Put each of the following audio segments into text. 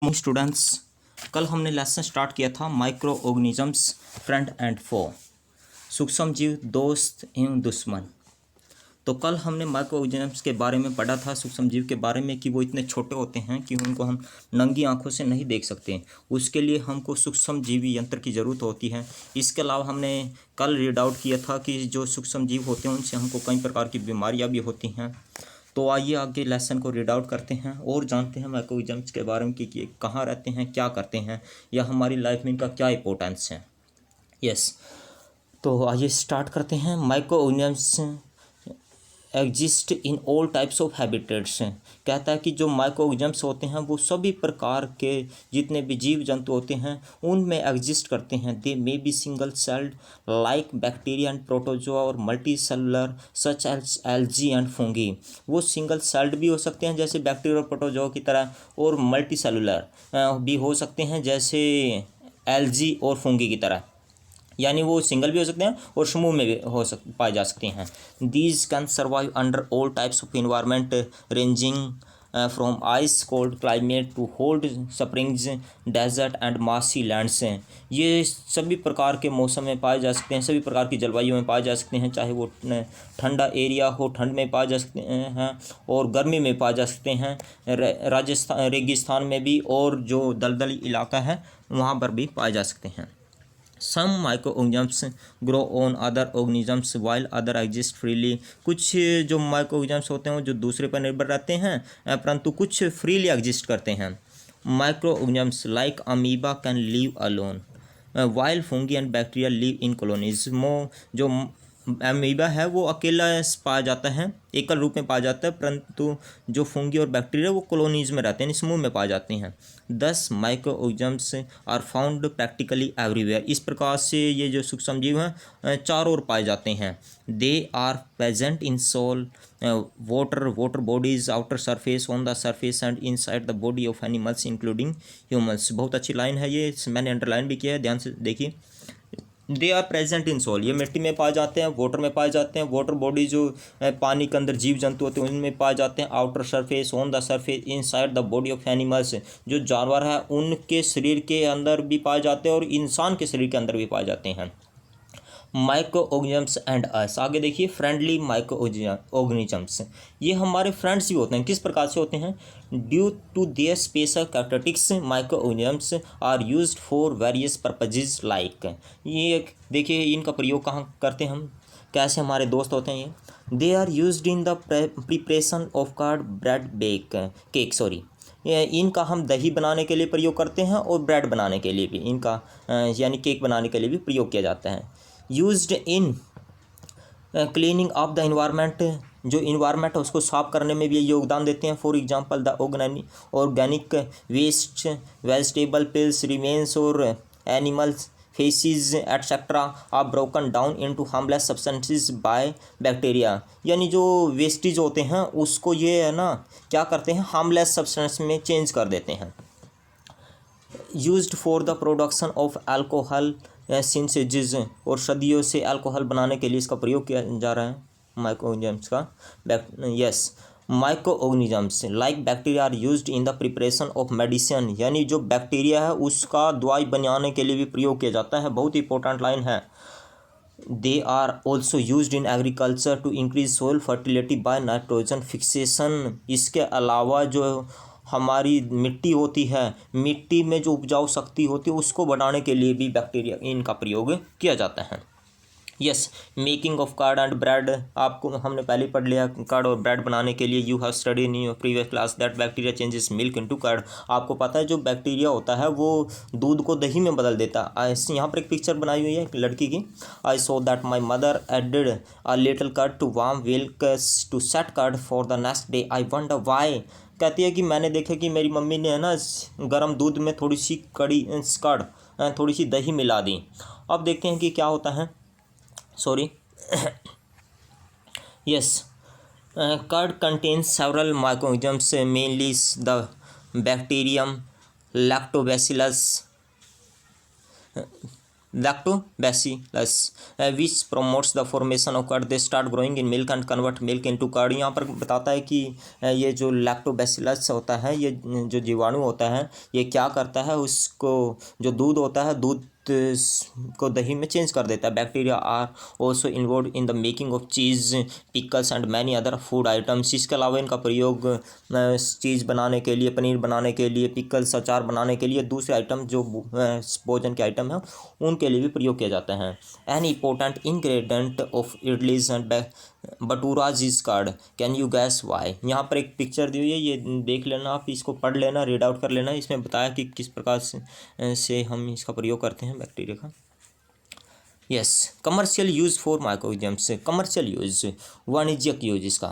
Students, कल हमने lesson start किया था माइक्रो ऑर्गेनिजम्स फ्रेंड एंड फो, सूक्ष्म जीव दोस्त एवं दुश्मन। तो कल हमने माइक्रो ऑर्गेनिजम्स के बारे में पढ़ा था, सूक्ष्म जीव के बारे में, कि वो इतने छोटे होते हैं कि उनको हम नंगी आंखों से नहीं देख सकते। उसके लिए हमको सूक्ष्म जीवी यंत्र की ज़रूरत होती है। इसके अलावा हमने कल रीड आउट किया था कि जो सूक्ष्म जीव होते हैं उनसे हमको कई प्रकार की बीमारियाँ भी होती हैं। तो आइए आगे लेसन को रीड आउट करते हैं और जानते हैं माइक्रोऑर्गेनिजम्स के बारे में कि कहाँ रहते हैं, क्या करते हैं, या हमारी लाइफ में इनका क्या इंपॉर्टेंस है। यस, तो आइए स्टार्ट करते हैं। Microorganisms exist in all types of habitats. कहता है कि जो माइक्रोऑर्गेनिजम्स होते हैं वो सभी प्रकार के जितने भी जीव जंतु होते हैं उनमें एग्जिस्ट करते हैं। They may be single celled like bacteria and protozoa और multi cellular such as algae and fungi. वो सिंगल सेल्ड भी हो सकते हैं जैसे बैक्टीरिया और प्रोटोजोआ की तरह, और मल्टी सेलुलर भी हो सकते हैं जैसे एल्गी और फंगी की तरह, यानी वो सिंगल भी हो सकते हैं और समूह में भी पाए जा सकते हैं। These can survive under all types of environment ranging from ice cold climate to hot springs desert and marshy lands हैं। ये सभी प्रकार के मौसम में पाए जा सकते हैं, सभी प्रकार की जलवायु में पाए जा सकते हैं, चाहे वो ठंडा एरिया हो, ठंड में पाए जा सकते हैं, और गर्मी में पाए जा सकते हैं, राजस्थान रेगिस्तान में भी, और जो दलदली इलाका है वहाँ पर भी पाए जा सकते हैं। Some microorganisms grow on other organisms while other exist freely। कुछ जो माइक्रोऑर्गेनिजम्स होते हैं वो जो दूसरे पर निर्भर रहते हैं, परंतु कुछ फ्रीली एग्जिस्ट करते हैं। Microorganisms like amoeba can live alone while fungi and bacteria live in colonies. जो अमीबा है वो अकेला पाया जाता है, एकल रूप में पाया जाता है, परंतु जो फंगी और बैक्टीरिया वो कॉलोनीज में रहते हैं, समूह में पाए जाते हैं। 10 microorganisms are found practically everywhere. इस प्रकार से ये जो सूक्ष्म जीव हैं चारों ओर पाए जाते हैं। They are present in soil water bodies outer surface on the surface and inside the body of animals including humans. बहुत अच्छी लाइन है ये, मैंने अंडरलाइन भी किया है, ध्यान से देखिए। They are present in soil, ये मिट्टी में पाए जाते हैं, वाटर में पाए जाते हैं, वाटर बॉडी जो पानी के अंदर जीव जंतु होते हैं उनमें पाए जाते हैं, outer surface on the surface inside the body of animals, जो जानवर है उनके शरीर के अंदर भी पाए जाते हैं और इंसान के शरीर के अंदर भी पाए जाते हैं। माइक्रोऑर्गेनिजम्स एंड अस, आगे देखिए। फ्रेंडली माइक्रोऑर्गेनिजम्स, ये हमारे फ्रेंड्स भी होते हैं। किस प्रकार से होते हैं? Due to their special characteristics microorganisms are used for various purposes like. ये देखिए इनका प्रयोग कहाँ करते हैं हम, कैसे हमारे दोस्त होते हैं ये। They are used in the preparation of curd bread cake sorry, इनका हम दही बनाने के लिए प्रयोग करते हैं और ब्रेड बनाने के लिए भी इनका यानी केक बनाने के लिए भी प्रयोग किया जाता है। Used in cleaning of the environment, जो इन्वायरमेंट है उसको साफ करने में भी ये योगदान देते हैं। For example the organic waste, vegetable peels, remains और animals faeces etcetera are broken down into harmless substances by bacteria. यानी जो वेस्टेज होते हैं उसको ये है ना क्या करते हैं, हार्मलेस सब्सटेंस में चेंज कर देते हैं। Used for the production of alcohol synthesis, और सदियों से अल्कोहल बनाने के लिए इसका प्रयोग किया जा रहा है माइक्रोऑर्गेनिजम्स का। Yes, microorganisms like bacteria are used in the preparation of medicine, यानी जो बैक्टीरिया है उसका दवाई बनाने के लिए भी प्रयोग किया जाता है। बहुत ही इंपॉर्टेंट लाइन है। They are also used in agriculture to increase soil fertility by nitrogen fixation. इसके अलावा जो हमारी मिट्टी होती है, मिट्टी में जो उपजाऊ शक्ति होती है उसको बढ़ाने के लिए भी बैक्टीरिया इनका प्रयोग किया जाता है। Yes, making of card and bread, आपको हमने पहले पढ़ लिया कार्ड और ब्रेड बनाने के लिए। You have study in your previous class that bacteria changes milk into card. आपको पता है जो बैक्टीरिया होता है वो दूध को दही में बदल देता है। यहाँ पर एक पिक्चर बनाई हुई है एक लड़की की। I saw that my mother added a little curd to warm milk to set curd for the next day, I wonder why. कहती है कि मैंने देखा कि मेरी मम्मी ने है ना गर्म दूध में थोड़ी सी थोड़ी सी दही मिला दी। अब देखते हैं कि क्या होता है। Sorry, yes, curd contains several microorganisms mainly the bacterium lactobacillus lactobacillus which promotes the formation of curd. They start growing in milk and convert milk into curd. यहाँ पर बताता है कि ये जो लैक्टोबैसिलस होता है, ये जो जीवाणु होता है, ये क्या करता है, उसको जो दूध होता है, दूध को दही में चेंज कर देता है. Bacteria are also involve in the making of cheese, pickles and many other food items. इसके अलावा इनका प्रयोग चीज़ बनाने के लिए, पनीर बनाने के लिए, पिकल्स अचार बनाने के लिए, दूसरे आइटम जो भोजन के आइटम हैं उनके लिए भी प्रयोग किया जाता है. An important ingredient of idlis and bhaturas is curd. Can you guess why. यहाँ पर एक पिक्चर दी हुई है, ये देख लेना, आप इसको पढ़ लेना, रीड आउट कर लेना. इसमें बताया कि किस प्रकार से हम इसका प्रयोग करते हैं बैक्टीरिया का. Yes, commercial use for micro organisms. Commercial use, वाणिज्यिक यूज इसका.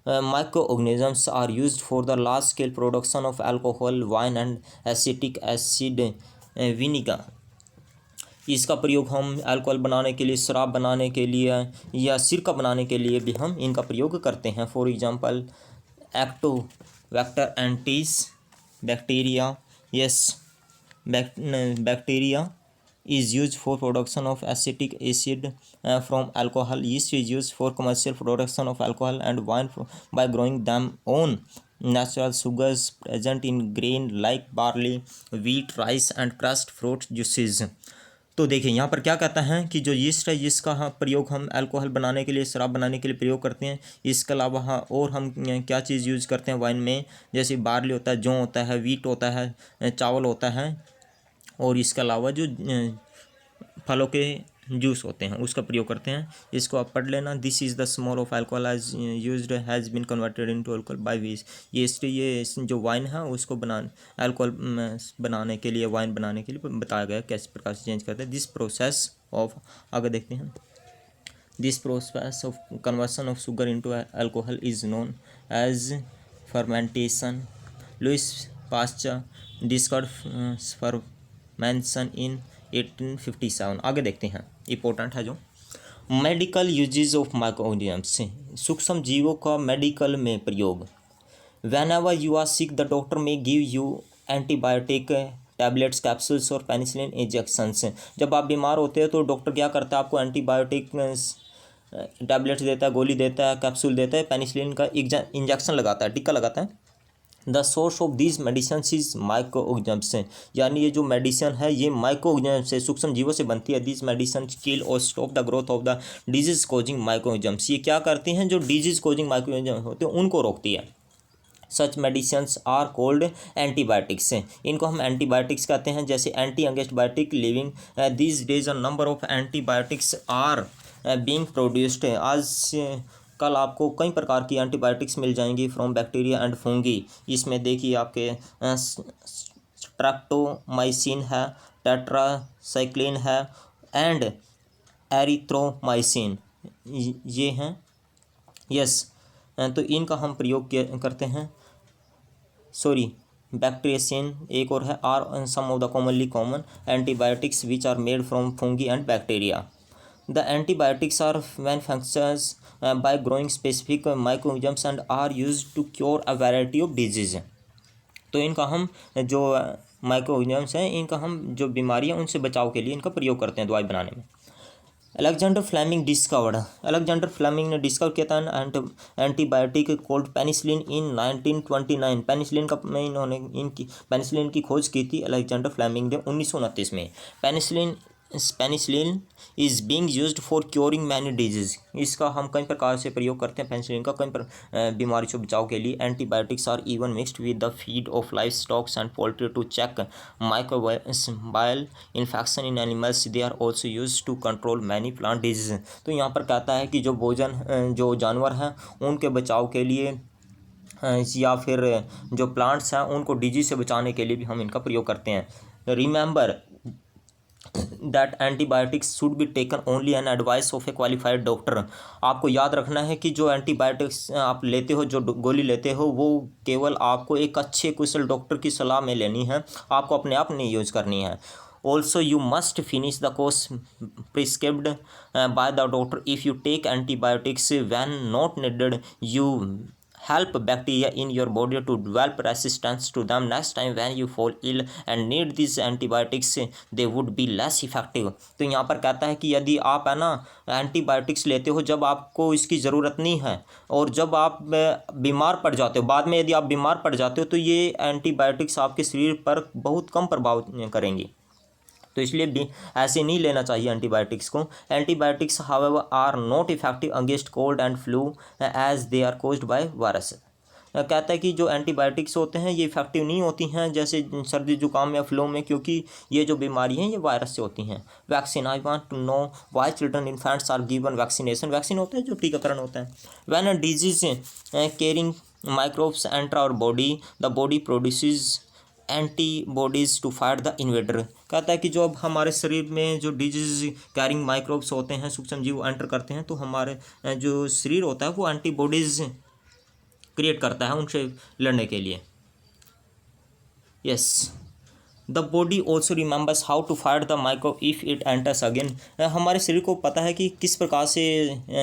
Micro organisms are used for the large scale production of alcohol, wine and acetic acid, vinegar. इसका प्रयोग हम अल्कोहल बनाने के लिए, शराब बनाने के लिए या सिरका बनाने के लिए भी हम इनका प्रयोग करते हैं. फॉर एग्जांपल एक्टोबैक्टर एंटीज bacteria. Yes, bacteria is used for production of acetic acid from alcohol. Yeast is used for commercial production of alcohol and wine by growing them on natural sugars present in grain like barley, wheat, rice and crushed fruit juices. तो देखिए यहाँ पर क्या कहता है कि जो yeast है, जिसका प्रयोग हम अल्कोहल बनाने के लिए, शराब बनाने के लिए प्रयोग करते हैं. इसके अलावा हाँ और हम क्या चीज़ यूज़ करते हैं वाइन में, जैसे बार्ली होता है, जौ होता है, वीट होता है, चावल होता है, और इसके अलावा जो फलों के जूस होते हैं उसका प्रयोग करते हैं. इसको आप पढ़ लेना. This is the small of alcohol as used has been converted into alcohol by yeast. ये जो वाइन है उसको अल्कोहल बनाने के लिए, वाइन बनाने के लिए बताया गया कैसे प्रकार से चेंज करते हैं. दिस प्रोसेस ऑफ, आगे देखते हैं, this process of conversion of sugar into alcohol is known as fermentation. Louis Pasteur discovered fermentation in 1857. आगे देखते हैं, इंपॉर्टेंट है जो medical uses of micro organisms. सूक्ष्म जीवों का मेडिकल में प्रयोग. Whenever you are sick the doctor may give you antibiotic tablets, capsules और पेनिसिलिन इंजेक्शंस. जब आप बीमार होते हैं तो डॉक्टर क्या करता है, आपको एंटीबायोटिक टैबलेट्स देता है, गोली देता है, कैप्सूल देता है, पेनिसिलिन का इंजेक्शन लगाता है, टिक्का लगाता है. The source of this medicine is micro organisms. यानी ये जो मेडिसिन है ये माइक्रो ऑर्गेनिजम्स से, सूक्ष्म जीवों से बनती है. दिस मेडिसिन किल और stop the growth of the disease causing micro organisms. ये क्या करती हैं, जो डिजीज कोजिंग माइक्रो ऑर्गेनिजम्स होते हैं उनको रोकती है. Such medicines are called antibiotics. इनको हम एंटीबायोटिक्स कहते हैं. जैसे anti against biotic living these days a number of antibiotics are being produced. आज कल आपको कई प्रकार की एंटीबायोटिक्स मिल जाएंगी फ्रॉम बैक्टीरिया एंड फंगी. इसमें देखिए आपके स्ट्रेप्टोमाइसिन है, टेट्रासाइक्लिन है एंड एरिथ्रोमाइसिन, ये हैं. यस, तो इनका हम प्रयोग करते हैं. सॉरी, बैक्टीरियसिन एक और है. Are some of the commonly common antibiotics which are made from fungi and bacteria. The antibiotics are manufactured by growing specific microorganisms and are used to cure a variety of diseases. तो इनका हम जो micro organisms हैं, इनका हम जो बीमारियां उनसे बचाव के लिए इनका प्रयोग करते हैं दवाई बनाने में. Alexander Fleming discovered. Alexander Fleming ने डिस्कवर किया था antibiotic called penicillin in 1929. Penicillin का में इन्होंने पेनिसिलिन की खोज की थी अलेक्जेंडर फ्लेमिंग ने 1929 में. Penicillin is being used for curing many disease. इसका हम कई प्रकार से प्रयोग करते हैं पेनिसिलिन का कई बीमारी से बचाव के लिए. Antibiotics are even mixed with the feed of livestocks and poultry to check microbial infection in animals. They are also use to control many plant disease. तो यहाँ पर कहता है कि जो भोजन जो जानवर हैं उनके बचाव के लिए या फिर जो प्लांट्स हैं उनको डिजीज से बचाने के लिए भी हम इनका प्रयोग करते हैं. Remember that antibiotics should be taken only an advice of A qualified doctor. आपको याद रखना है कि जो एंटीबायोटिक्स आप लेते हो, जो गोली लेते हो, वो केवल आपको एक अच्छे कुशल डॉक्टर की सलाह में लेनी है, आपको अपने आप नहीं यूज़ करनी है. Also, you must finish the course prescribed by the doctor. If you take antibiotics when not needed, you help bacteria in your body to develop resistance to them. Next time when you fall ill and need these antibiotics, they would be less effective. तो यहाँ पर कहता है कि यदि आप है ना एंटीबायोटिक्स लेते हो जब आपको इसकी ज़रूरत नहीं है, और जब आप बीमार पड़ जाते हो, बाद में यदि आप बीमार पड़ जाते हो, तो ये एंटीबायोटिक्स आपके शरीर पर बहुत कम प्रभाव करेंगी। तो इसलिए भी ऐसे नहीं लेना चाहिए एंटीबायोटिक्स को। Antibiotics however are not effective against cold and flu as they are caused by virus. कहता है कि जो एंटीबायोटिक्स होते हैं ये इफेक्टिव नहीं होती हैं जैसे सर्दी जुकाम या फ्लू में, क्योंकि ये जो बीमारी हैं ये वायरस से होती हैं। Vaccine, I want to know why children infants are given vaccination. Vaccine होता है जो टीकाकरण होता है। When a disease carrying microbes enter our body, the body produces antibodies to fight the invader. कहता है कि जो अब हमारे शरीर में जो डिजीज कैरिंग माइक्रोब्स होते हैं, सूक्ष्म जीव एंटर करते हैं, तो हमारे जो शरीर होता है वो एंटीबॉडीज़ क्रिएट करता है उनसे लड़ने के लिए। Yes, the body also remembers how to fight the microbe if it enters again. हमारे शरीर को पता है कि किस प्रकार से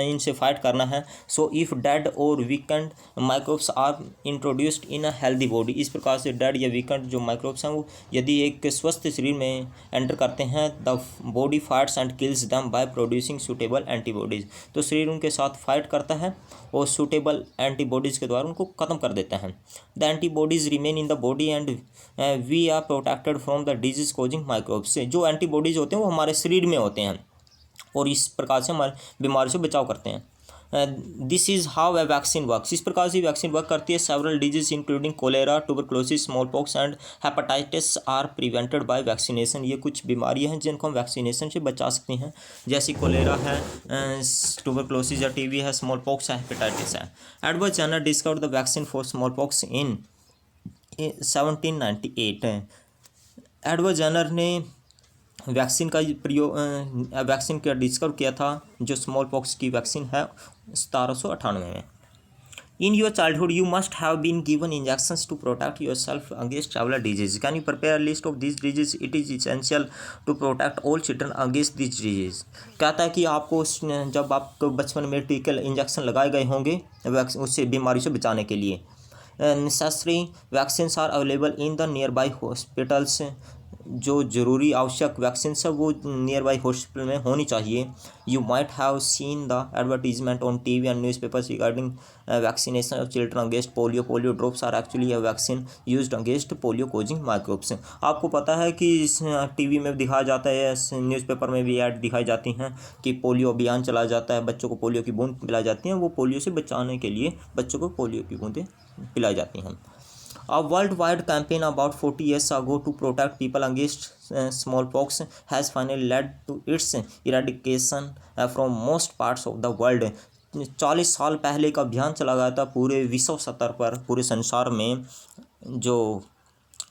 इनसे फाइट करना है। So if dead or weakened microbes are introduced in a healthy body, इस प्रकार से डेड या वीकेंड जो माइक्रोब्स हैं वो यदि एक स्वस्थ शरीर में एंटर करते हैं, the body fights and kills them by producing suitable antibodies. तो शरीर उनके साथ फाइट करता है और सूटेबल एंटीबॉडीज़ के द्वारा उनको ख़त्म कर देता है। The antibodies remain in the body and we are protected from the disease causing microbes. से जो एंटीबॉडीज़ होते हैं वो हमारे शरीर में होते हैं और इस प्रकार से हमारे बीमारी से बचाव करते हैं। This is how a vaccine works. इस प्रकार से वैक्सीन वर्क करती है। Several disease including cholera, tuberculosis, smallpox and hepatitis are prevented by vaccination. ये कुछ बीमारियां हैं जिनको हम वैक्सीनेशन से बचा सकते हैं, जैसे कोलेरा है, ट्यूबरक्लोसिस या टीबी है, स्मॉल पॉक्स है, हेपेटाइटिस है। Edward Jenner discovered the vaccine for smallpox in 1798। Edward Jenner ने वैक्सीन का प्रयोग वैक्सीन का डिस्कवर किया था जो स्मॉल पॉक्स की वैक्सीन है 1798 में। In your childhood you must have been given injections to protect yourself against several disease. Can you prepare list of this disease? It is essential to protect all children against this disease. कहता है कि आपको जब आपको बचपन में टीके injection लगाए गए होंगे उससे बीमारी से बचाने के लिए। Necessary vaccines are available in the nearby hospitals. जो ज़रूरी आवश्यक वैक्सीन है वो नियर बाई हॉस्पिटल में होनी चाहिए। You might have seen the advertisement on TV and newspapers regarding vaccination of children against polio. Polio drops are actually a vaccine used against polio causing microbes. आपको पता है कि TV में दिखाया जाता है, न्यूज़पेपर में भी ऐड दिखाई जाती हैं कि पोलियो अभियान चलाया जाता है, बच्चों को पोलियो की बूंद पिलाई जाती हैं। वो पोलियो से बचाने के लिए बच्चों को पोलियो की बूंदें पिलाई जाती हैं। A worldwide campaign about 40 years ago to protect people against smallpox has finally led to its eradication from most parts of the world. 40 साल पहले एक अभियान चला गया था पूरे विश्व स्तर पर, पूरे संसार में, जो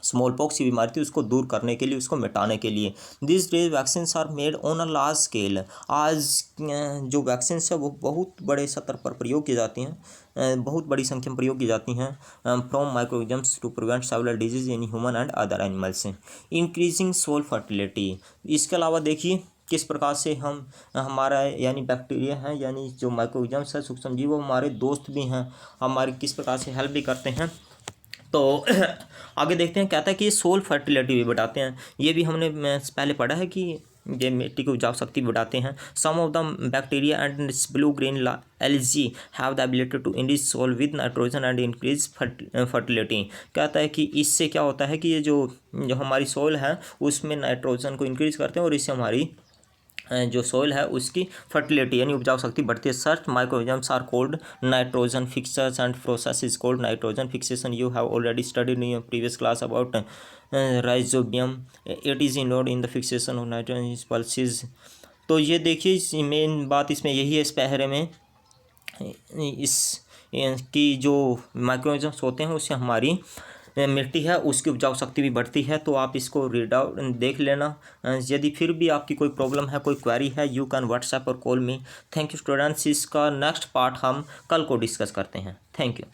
स्मॉल पॉक्स की बीमारी थी उसको दूर करने के लिए, उसको मिटाने के लिए। This days vaccines are made on a large scale. आज जो वैक्सीन्स है वो बहुत बड़े स्तर पर प्रयोग की जाती हैं, बहुत बड़ी संख्या में प्रयोग की जाती हैं from microorganisms to prevent several disease in human and other animals. Increasing soil fertility. इसके अलावा देखिए किस प्रकार से हम हमारा यानी बैक्टीरिया हैं, यानी जो माइक्रोऑर्गेनिज्म्स है, सूक्ष्म जीव, वो हमारे दोस्त भी हैं, हमारी किस प्रकार से हेल्प भी करते हैं। तो आगे देखते हैं, कहता है कि ये सोल फर्टिलिटी भी बढ़ाते हैं। ये भी हमने पहले पढ़ा है कि ये मिट्टी की उपजाऊ शक्ति बढ़ाते हैं। Some of the bacteria and blue green algae have the ability to increase soil with nitrogen and increase fertility. कहता है कि इससे क्या होता है कि ये जो हमारी सोल है उसमें नाइट्रोजन को इंक्रीज करते हैं और इससे हमारी जो सोइल है उसकी फर्टिलिटी यानी उपजाऊ शक्ति बढ़ती है। सर्च microorganisms are called nitrogen fixers and process is called nitrogen fixation. You have already studied in your previous class about rhizobium. It is involved in the fixation of nitrogen pulses. तो ये देखिए main बात इसमें यही है इस पहरे में, इस की जो माइक्रोऑर्गेनिज्म्स होते हैं उससे हमारी मिट्टी है उसकी उपजाऊ शक्ति भी बढ़ती है। तो आप इसको रीड आउट देख लेना। यदि फिर भी आपकी कोई प्रॉब्लम है, कोई क्वेरी है, यू कैन व्हाट्सएप और call me. Thank you students. इसका नेक्स्ट पार्ट हम कल को डिस्कस करते हैं। Thank you.